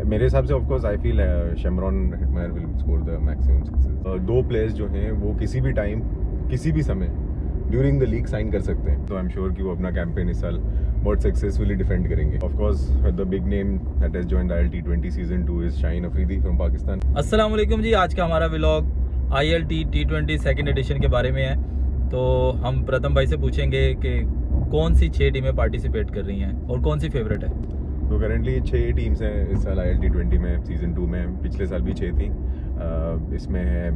मेरे हिसाब से of course I feel Shimron Hetmyer will score the maximum success. दो प्लेयर्स जो हैं वो किसी भी टाइम किसी भी समय ड्यूरिंग द लीग साइन कर सकते हैं, तो आई एम श्योर कि वो अपना कैंपेन इस साल बहुत सक्सेसफुली डिफेंड करेंगे। Of course the big name that has joined IL T20 season 2 is Shaheen Afridi from Pakistan. अस्सलाम वालेकुम जी, आज का हमारा vlog IL T20 second edition के बारे में है। तो हम प्रथम भाई से पूछेंगे कि कौन सी 6 टीमें पार्टिसिपेट कर रही हैं और कौन सी फेवरेट है। तो करेंटली 6 टीम्स हैं इस साल आईएल T20 में सीजन 2 में। पिछले साल भी 6 थी। इसमें है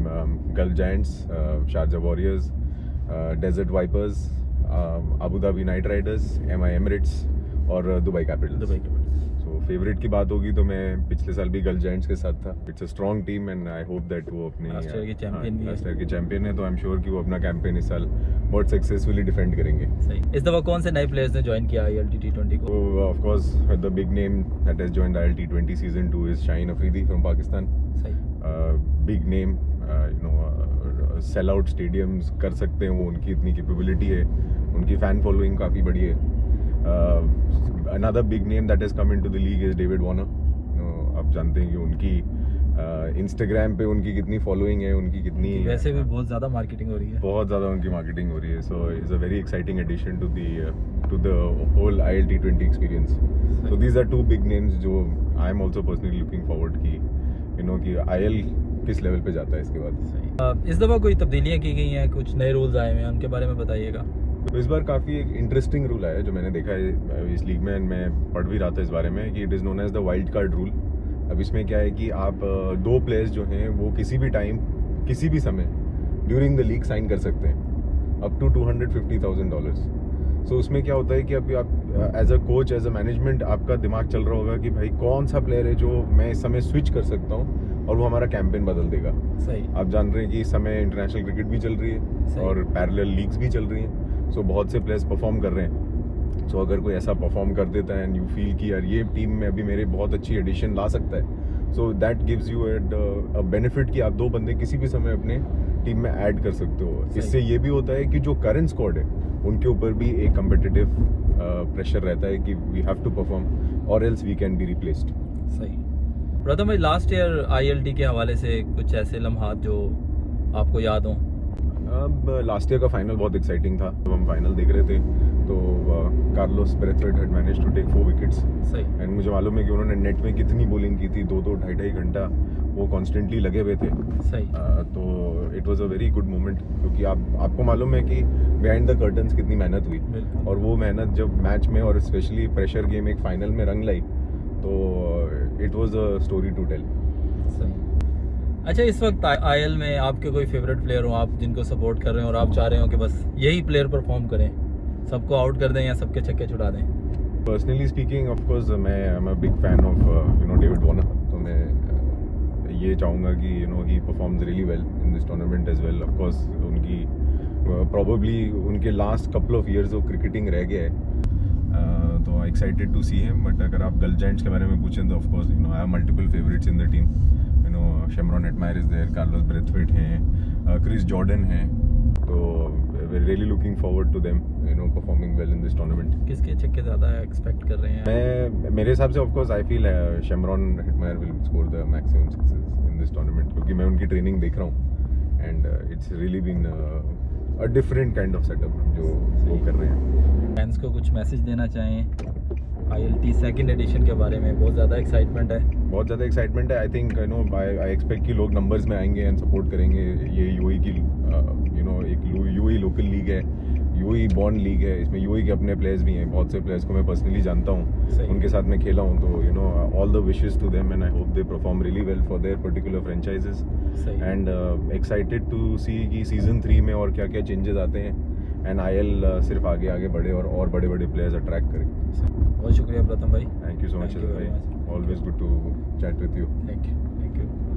Gulf Giants, Sharjah Warriors, Desert Vipers, Abu Dhabi Knight Riders, MI Emirates और दुबई कैपिटल्स। सो फेवरेट की बात होगी तो मैं पिछले साल भी गल्फ जायंट्स के साथ था। It's a strong team and I hope that वो अपनी लास्ट ईयर के चैंपियन है, तो आई एम श्योर कि वो अपना कैंपेन इस साल बहुत सक्सेसफुली डिफेंड करेंगे। सही। इस दफा कौन से नए प्लेयर्स ने ज्वाइन किया IL T20 को? So of course the big name that has joined IL T20 season 2 is Shaheen Afridi from Pakistan. सही। Big name, sell out stadiums कर सकते हैं वो, उनकी इतनी कैपेबिलिटी है, उनकी फैन फॉलोइंग काफ़ी बड़ी है। Another big name that has come into the league is David Warner. आप जानते हैं कि उनकी इंस्टाग्राम पे उनकी कितनी फॉलोइंग है, उनकी कितनी वैसे भी बहुत ज़्यादा मार्केटिंग हो रही है, बहुत ज़्यादा उनकी मार्केटिंग हो रही है। So is a very exciting addition to the whole IL T20 experience. So these are 2 big names जो I am also personally looking forward कि कि IL किस लेवल पे जाता है इसके बाद। इस दफ़ा कोई तब्दीलियाँ की गई हैं, कुछ नए रूल्स आए हुए हैं, उनके बारे में बताइएगा। तो इस बार काफ़ी एक इंटरेस्टिंग रूल आया है जो मैंने देखा है इस लीग में, मैं पढ़ भी रहा था इस बारे में, कि it is known as the wild card rule. अब इसमें क्या है कि आप 2 प्लेयर्स जो हैं वो किसी भी टाइम किसी भी समय ड्यूरिंग द लीग साइन कर सकते हैं अप टू $250,000। सो उसमें क्या होता है कि अभी आप as a coach, as a management, आपका दिमाग चल रहा होगा कि भाई कौन सा प्लेयर है जो मैं इस समय स्विच कर सकता हूँ और वो हमारा कैंपेन बदल देगा। सही। आप जान रहे हैं कि इस समय इंटरनेशनल क्रिकेट भी चल रही है और पैरेलल लीग्स भी चल रही हैं। सो बहुत से प्लेयर्स परफॉर्म कर रहे हैं। सो अगर कोई ऐसा परफॉर्म कर देता है एंड यू फील कि यार ये टीम में अभी मेरे बहुत अच्छी एडिशन ला सकता है, so that gives you a benefit कि आप 2 बंदे किसी भी समय अपने टीम में ऐड कर सकते हो। इससे ये भी होता है कि जो करंट स्क्वाड है उनके ऊपर भी एक कम्पिटिटिव प्रेशर रहता है कि वी हैव टू परफॉर्म और else we can be replaced. सही। प्रथम भाई, लास्ट ईयर ILT के हवाले से कुछ ऐसे लम्हात जो आपको याद हों? अब लास्ट ईयर का फाइनल बहुत एक्साइटिंग था। जब हम फाइनल देख रहे थे तो Carlos Brathwaite had manage to take 4 wickets. सही। एंड मुझे मालूम है कि उन्होंने नेट में कितनी बॉलिंग की थी, 2-2 ढाई घंटा वो कॉन्स्टेंटली लगे हुए थे। सही। तो it was a very good moment, क्योंकि आपको मालूम है कि बिहाइंड द कर्टन्स कितनी मेहनत हुई, और वो मेहनत जब मैच में और स्पेशली प्रेशर गेम एक फाइनल में रंग लाई तो it was a story to tell. सही। अच्छा, इस वक्त IL में आपके कोई फेवरेट प्लेयर हो, आप जिनको सपोर्ट कर रहे हो और आप चाह रहे हो कि बस यही प्लेयर परफॉर्म करें, सबको आउट कर दें या सबके छक्के छुड़ा दें? पर्सनली स्पीकिंग ऑफ कोर्स मैं I am a big fan of David Warner. तो मैं ये चाहूँगा कि he performs really well in this tournament as well. Of course उनकी प्रॉबेबली उनके लास्ट कपल ऑफ ईयर्स वो क्रिकेटिंग रह गया है, तो excited to see him. But अगर आप गल्फ जायंट्स के बारे में पूछें तो of course I have multiple favourites in the team. Shimron Hetmyer is there, Carlos Brathwaite हैं, क्रिस जॉर्डन हैं। तो we are really looking forward to them performing well in this tournament. किसके छक्के ज़्यादा एक्सपेक्ट कर रहे हैं? मेरे हिसाब से of course I feel Shimron Hetmyer will score the maximum success in this tournament, क्योंकि मैं उनकी ट्रेनिंग देख रहा हूँ and it's really been a different kind of setup जो वो कर रहे हैं। फैंस को कुछ मैसेज देना चाहें ILT सेकंड एडिशन के बारे में? बहुत ज़्यादा एक्साइटमेंट है। आई थिंक आई एक्सपेक्ट कि लोग नंबर्स में आएंगे एंड सपोर्ट करेंगे। ये UAE की एक UAE लोकल लीग है, UAE बॉर्न लीग है। इसमें UAE के अपने प्लेयर्स भी हैं, बहुत से प्लेयर्स को मैं पर्सनली जानता हूँ, उनके साथ मैं खेला हूँ। तो all the wishes to them and I hope they perform really well for their particular franchises. And excited to see कि सीजन 3 में और क्या क्या चेंजेस आते हैं एंड IL सिर्फ आगे बढ़े और बड़े प्लेयर्स अट्रैक्ट करें। बहुत शुक्रिया प्रथम भाई। थैंक यू सो मच भाई, always good to chat with you. Thank you.